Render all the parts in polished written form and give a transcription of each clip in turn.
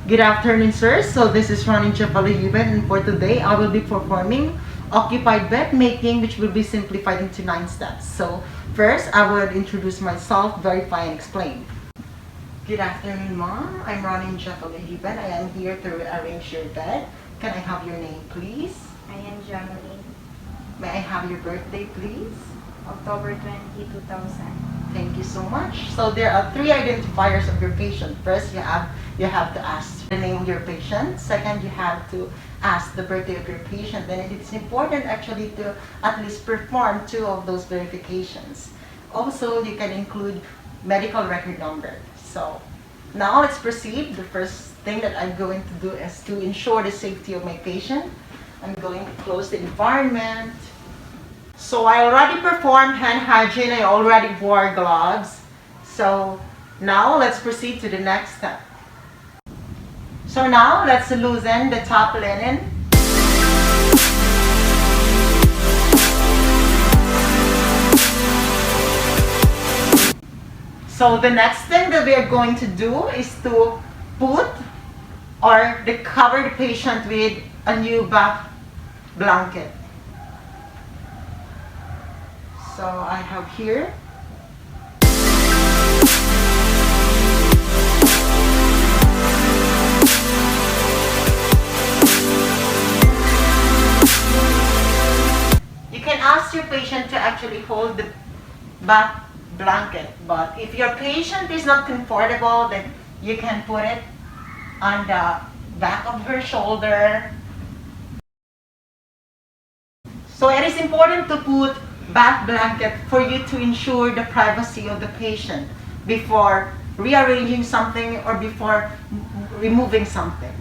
Good afternoon, sir. So this is Ronnie Jafaliban, and for today, I will be performing occupied bed making, which will be simplified into 9 steps. So first, I will introduce myself, verify, and explain. Good afternoon, Mom. I'm Ronnie Jafaliban. I am here to arrange your bed. Can I have your name, please? I am Jameline, May I have your birthday, please? October 20, 2000. Thank you so much. So there are 3 identifiers of your patient. First, you have to ask the name of your patient. Second, you have to ask the birthday of your patient. Then it's important actually to at least perform 2 of those verifications. Also, you can include medical record number. So now let's proceed. The first thing that I'm going to do is to ensure the safety of my patient. I'm going to close the environment. So I already performed hand hygiene, I already wore gloves. So now let's proceed to the next step. So now let's loosen the top linen. So the next thing that we are going to do is to put or cover the patient with a new bath blanket. So I have here. You can ask your patient to actually hold the bath blanket, but if your patient is not comfortable, then you can put it on the back of her shoulder. So it is important to put bath blanket for you to ensure the privacy of the patient before rearranging something or before removing something.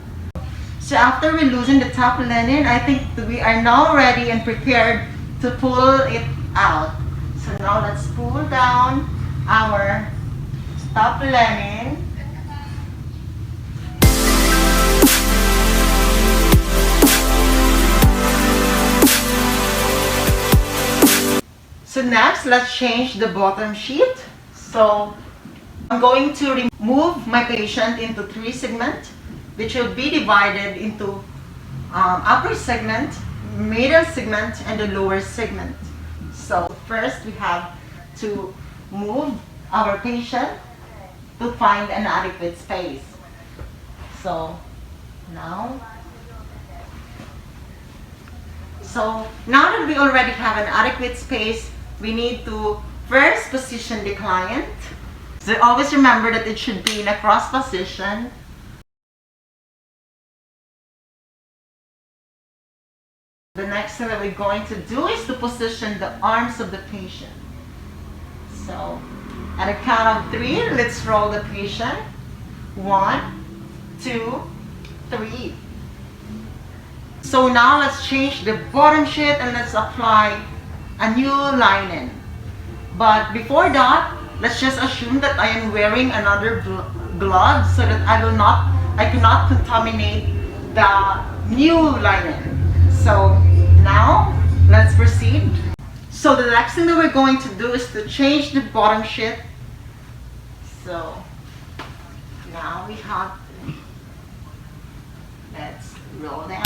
So after we loosen the top linen, I think we are now ready and prepared to pull it out. So now let's pull down our top linen. So next, let's change the bottom sheet. So I'm going to remove my patient into 3 segments, which will be divided into upper segment, middle segment, and the lower segment. So first, we have to move our patient to find an adequate space. So now that we already have an adequate space, we need to first position the client. So always remember that it should be in a cross position. The next thing that we're going to do is to position the arms of the patient. So at a count of 3, let's roll the patient. 1, 2, 3. So now let's change the bottom sheet and let's apply a new linen. But before that, let's just assume that I am wearing another glove so that I cannot contaminate the new linen. So now let's proceed. So the next thing that we're going to do is to change the bottom sheet. So now we have to, let's roll down.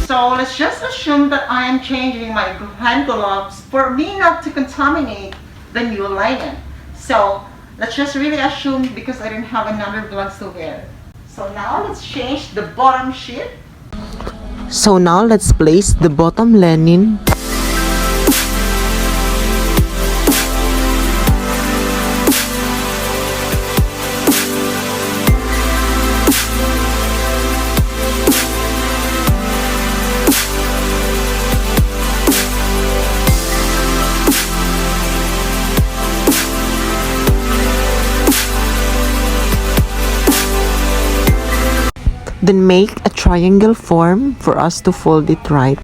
So let's just assume that I am changing my hand gloves for me not to contaminate the new linen. So let's just really assume because I didn't have another gloves to wear. So now let's change the bottom sheet. So now let's place the bottom linen. Then make a triangle form for us to fold it right.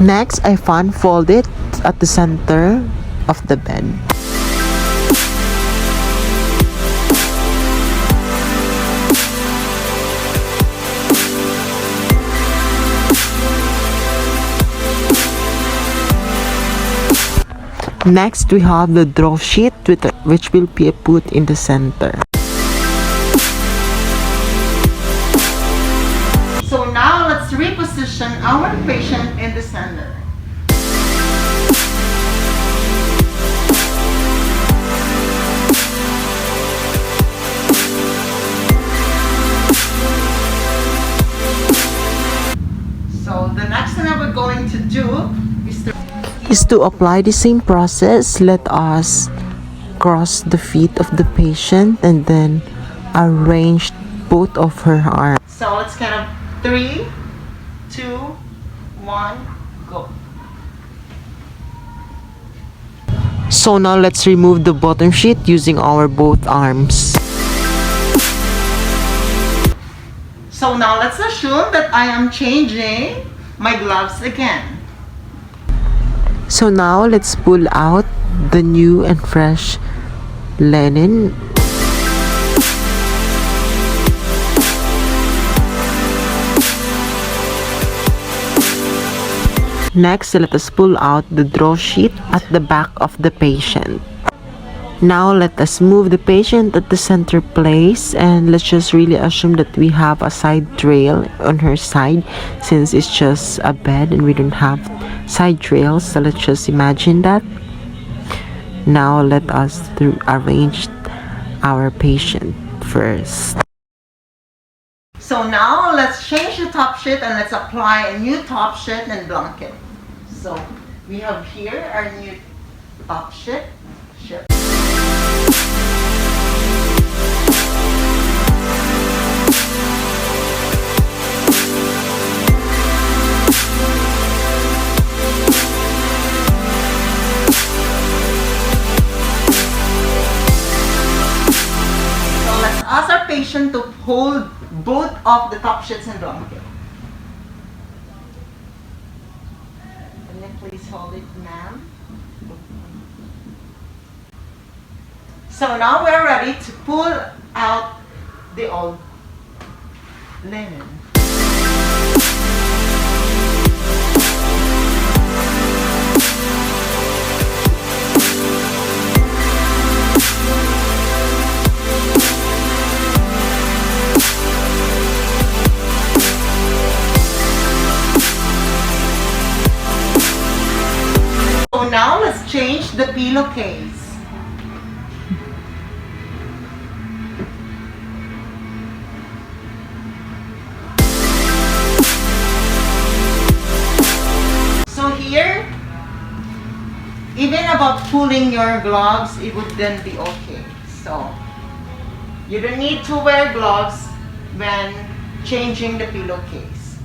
Next, I fan fold it at the center of the bed. Next, we have the draw sheet which will be put in the center. reposition our patient in the center. So the next thing that we're going to do Is to apply the same process. Let us cross the feet of the patient and then arrange both of her arms. So let's count up 3, 2, 1, go. So now let's remove the bottom sheet using our both arms. So now let's assume that I am changing my gloves again. So now let's pull out the new and fresh linen. Next, let us pull out the draw sheet at the back of the patient. Now let us move the patient at the center place, and let's just really assume that we have a side rail on her side since it's just a bed and we don't have side rails. So let's just imagine that. Now let us arrange our patient first. So now let's change the top sheet and let's apply a new top sheet and blanket. So we have here our new top sheet. Ask our patient to hold both of the top sheets and blanket. Can you please hold it, ma'am? So now we're ready to pull out the old linen. So now let's change the pillowcase. So here, even about pulling your gloves, it would then be okay. So you don't need to wear gloves when changing the pillowcase.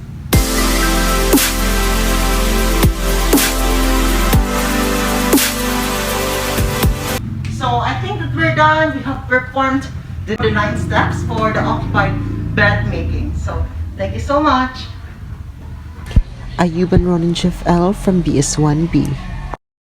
So I think that we're done. We have performed the 9 steps for the occupied bed making. So thank you so much. Ayuban Ronin Chef L from BS1B.